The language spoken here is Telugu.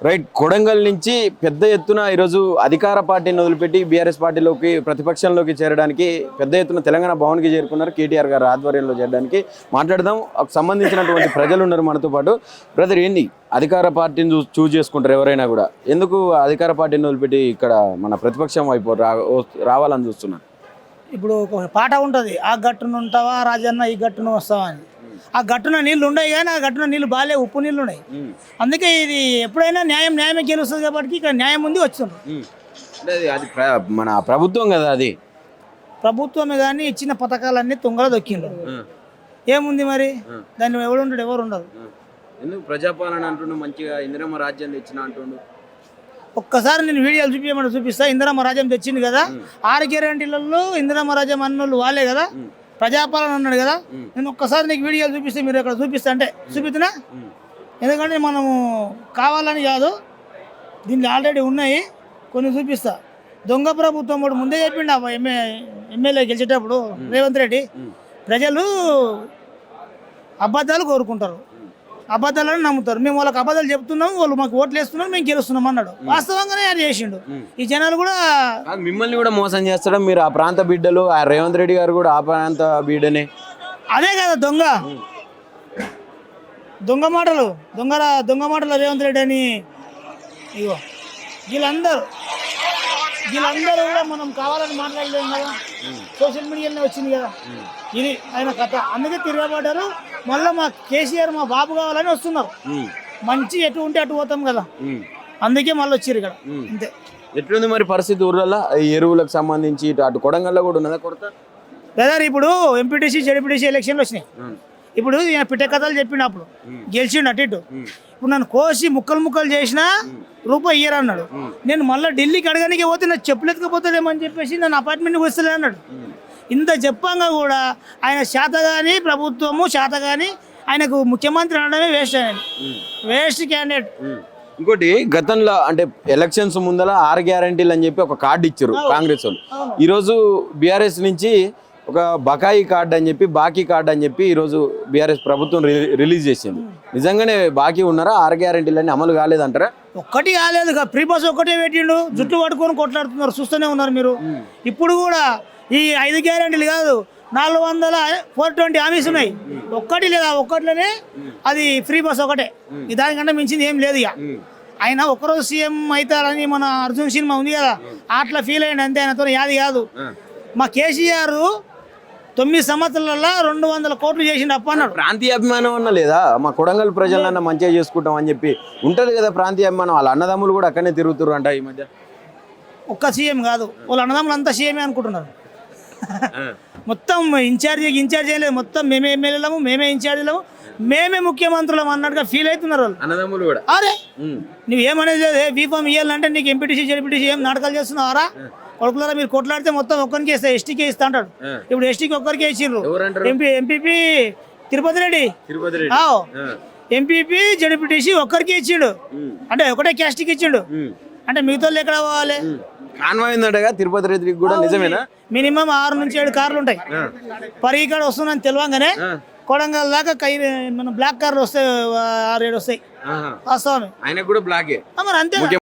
రైట్. కొడంగల్ నుంచి పెద్ద ఎత్తున ఈరోజు అధికార పార్టీని వదిలిపెట్టి బీఆర్ఎస్ పార్టీలోకి ప్రతిపక్షంలోకి చేరడానికి పెద్ద ఎత్తున తెలంగాణ భవన్కి చేరుకున్నారు. కేటీఆర్ గారు ఆధ్వర్యంలో చేరడానికి మాట్లాడదాం. సంబంధించినటువంటి ప్రజలు ఉన్నారు మనతో పాటు. బ్రదర్, ఏంది అధికార పార్టీని చూజ్ చేసుకుంటారు ఎవరైనా కూడా? ఎందుకు అధికార పార్టీని వదిలిపెట్టి ఇక్కడ మన ప్రతిపక్షం వైపు రావాలని చూస్తున్నారు? ఇప్పుడు ఒక పాట ఉంటుంది, ఆ గట్టును ఉంటావా రాజన్న, ఈ గట్టును వస్తావా అని. ఆ గట్టున నీళ్ళు ఉన్నాయి కానీ ఆ గట్టున నీళ్ళు బాగాలే, ఉప్పు నీళ్ళు ఉన్నాయి. అందుకే ఇది ఎప్పుడైనా న్యాయమే గెలుస్తుంది కాబట్టి ఇక్కడ న్యాయం ఉంది వస్తుంది. అది మన ప్రభుత్వం కదా, అది ప్రభుత్వమే కానీ ఇచ్చిన పథకాలన్నీ తుంగలో దొక్కిండ్రు. ఏముంది మరి దాన్ని ఎవరు ఉంటాడు? ఎవరు ఉండదు. ఎందుకు ప్రజాపాలన అంటుండు, మంచిగా ఇందిరమ్మ రాజ్యం తెచ్చిన అంటుండు. ఒక్కసారి నేను వీడియోలు చూపించమని చూపిస్తా. ఇందిరమ్మ రాజ్యం తెచ్చింది కదా, 6 గ్యారెంటీలలో ఇందిరమ్మ రాజ్యం అన్నోళ్ళు వాళ్ళే కదా, ప్రజాపాలన అన్నాడు కదా. నేను ఒక్కసారి నీకు వీడియోలు చూపిస్తే మీరు ఇక్కడ చూపిస్తా అంటే చూపిస్తున్నా. ఎందుకంటే మనము కావాలని కాదు, దీన్ని ఆల్రెడీ ఉన్నాయి కొన్ని చూపిస్తా. దొంగ ప్రభుత్వం కూడా ముందే చెప్పిండు ఎమ్మెల్యే గెలిచేటప్పుడు రేవంత్ రెడ్డి, ప్రజలు అబద్ధాలు కోరుకుంటారు, అబద్ధాలను నమ్ముతారు. మేము వాళ్ళకి అబద్ధాలు చెప్తున్నాం, వాళ్ళు మాకు ఓట్లు వేస్తున్నాం, మేము గెలుస్తున్నాం అన్నాడు. వాస్తవంగానే అది చేసిండు. ఈ జనాలు కూడా మిమ్మల్ని కూడా మోసం చేస్తాడు. మీరు ఆ ప్రాంత బిడ్డలు, ఆ రేవంత్ రెడ్డి గారు కూడా ఆ ప్రాంత బిడ్డనే. అదే కదా దొంగ మాటలు రేవంత్ రెడ్డి అని. ఇగో వీళ్ళందరూ కూడా మనం కావాలని మాట్లాడలేము కదా, సోషల్ మీడియాలో వచ్చింది కదా. ఇది ఆయన కథ. అందుకే తిరగబడ్డారు. మళ్ళీ మా కేసీఆర్ మా బాబు కావాలని వస్తున్నారు. మంచి ఎటు ఉంటే అటు పోతాం కదా, అందుకే మళ్ళీ వచ్చారు ఇక్కడ. అంతే. ఎట్లుంది మరి పరిస్థితి ఊర్లలో? ఎరువులకు సంబంధించి అటు కొడంగల్లో కూడా ఉన్నదా కొరత? బ్రదర్, ఇప్పుడు ఎంపీటీసీ జడ్పీటీసీ ఎలక్షన్లు వచ్చినాయి. ఇప్పుడు ఈయన పిట్ట కథలు చెప్పినప్పుడు గెలిచిండు అటు ఇటు. ఇప్పుడు నన్ను కోసి ముక్కలు చేసినా రూపాయి ఇయ్యరు అన్నాడు. నేను మళ్ళీ ఢిల్లీకి అడగడానికి పోతే నాకు చెప్పులు ఎత్తుకపోతాడేమని చెప్పేసి నన్ను అపార్ట్మెంట్కి వస్తలే అన్నాడు. ఇంత చెప్పంగా కూడా ఆయన శాతగాని, ప్రభుత్వము శాతగాని, ఆయనకు ముఖ్యమంత్రి అనడమే వేస్ట్ క్యాండిడేట్. ఇంకోటి, గతంలో అంటే ఎలక్షన్స్ ముందర 6 గ్యారంటీలు అని చెప్పి ఒక కార్డు ఇచ్చారు కాంగ్రెస్ వాళ్ళు. ఈరోజు బీఆర్ఎస్ నుంచి ఒక బకాయి కార్డు అని చెప్పి, బాకీ కార్డు అని చెప్పి ఈరోజు బీఆర్ఎస్ ప్రభుత్వం రిలీజ్ చేసింది. నిజంగానే బాకీ ఉన్నారా? 6 గ్యారంటీలు అన్ని అమలు కాలేదంటారా? ఒక్కటి కాలేదు, ఫ్రీ బస్ ఒక్కటే పెట్టిండు. జుట్టు పట్టుకొని కొట్లాడుతున్నారు, చూస్తూనే ఉన్నారు మీరు. ఇప్పుడు కూడా ఈ 5 గ్యారెంటీలు కాదు, 420 హామీస్ ఉన్నాయి. ఒక్కటి లేదా ఒక్కట్లోనే అది ఫ్రీ బస్ ఒకటే. దానికంటే మించింది ఏం లేదు. ఇక ఆయన ఒక్కరోజు సీఎం అవుతారని మన అర్జున్ సినిమా ఉంది కదా, అట్లా ఫీల్ అయ్యండి అంతే. ఆయనతో యాది కాదు. మా కేసీఆర్ 9 సంవత్సరాలలో 200 కోట్లు చేసిండు అప్ప అన్నాడు. ప్రాంతీయ అభిమానం అన్న లేదా? మా కొడంగల్ ప్రజలన్నా మంచిగా చేసుకుంటాం అని చెప్పి ఉంటది కదా ప్రాంతీయ అభిమానం. వాళ్ళ అన్నదమ్ములు కూడా అక్కడనే తిరుగుతారు అంట ఈ మధ్య. ఒక్క సీఎం కాదు, వాళ్ళ అన్నదమ్ములు అంతా సీఎమే అనుకుంటున్నారు. మొత్తం ఇన్ఛార్జ్ ఏం లేదు, మొత్తం మేమే ఎమ్మెల్యేలము, మేమే ఇన్ఛార్జీలము, మేమే ముఖ్యమంత్రులం అన్నట్టుగా ఫీల్ అవుతున్నారు వాళ్ళు అన్నదమ్ములు కూడా. అరే నువ్వేమనేది లేదు, బీఫామ్ ఇవ్వాలంటే నీకు ఎంపీటీసీ జడ్పీటీసీ ఏం నాటకాలు చేస్తున్నావారా? కొడుకులారా మీరు కొట్లాడితే మొత్తం ఒక్కరికే ఇస్తా, ఎస్టీకే ఇస్తా అంటాడు. ఇప్పుడు ఎస్టీకి ఒక్కరికే ఇచ్చిండ్రు. MPP Tirupati Reddy, MPP ZPTC ఒక్కరికే ఇచ్చిండు. అంటే ఒకటే క్యాస్ట్కి ఇచ్చిండు. అంటే మిగతా ఎక్కడ పోవాలి? కాన్వాయిందటగా తిరుపతి రెడ్డికి కూడా. నిజమేనా? మినిమం 6 నుంచి 7 కార్లు ఉంటాయి. పరి ఇక్కడ వస్తుందని తెలియగానే కొడంగల్ దాకా మన బ్లాక్ కార్లు వస్తాయి, 6-7 వస్తాయి. వాస్తవమే. ఆయన కూడా బ్లాకే మరి అంతే.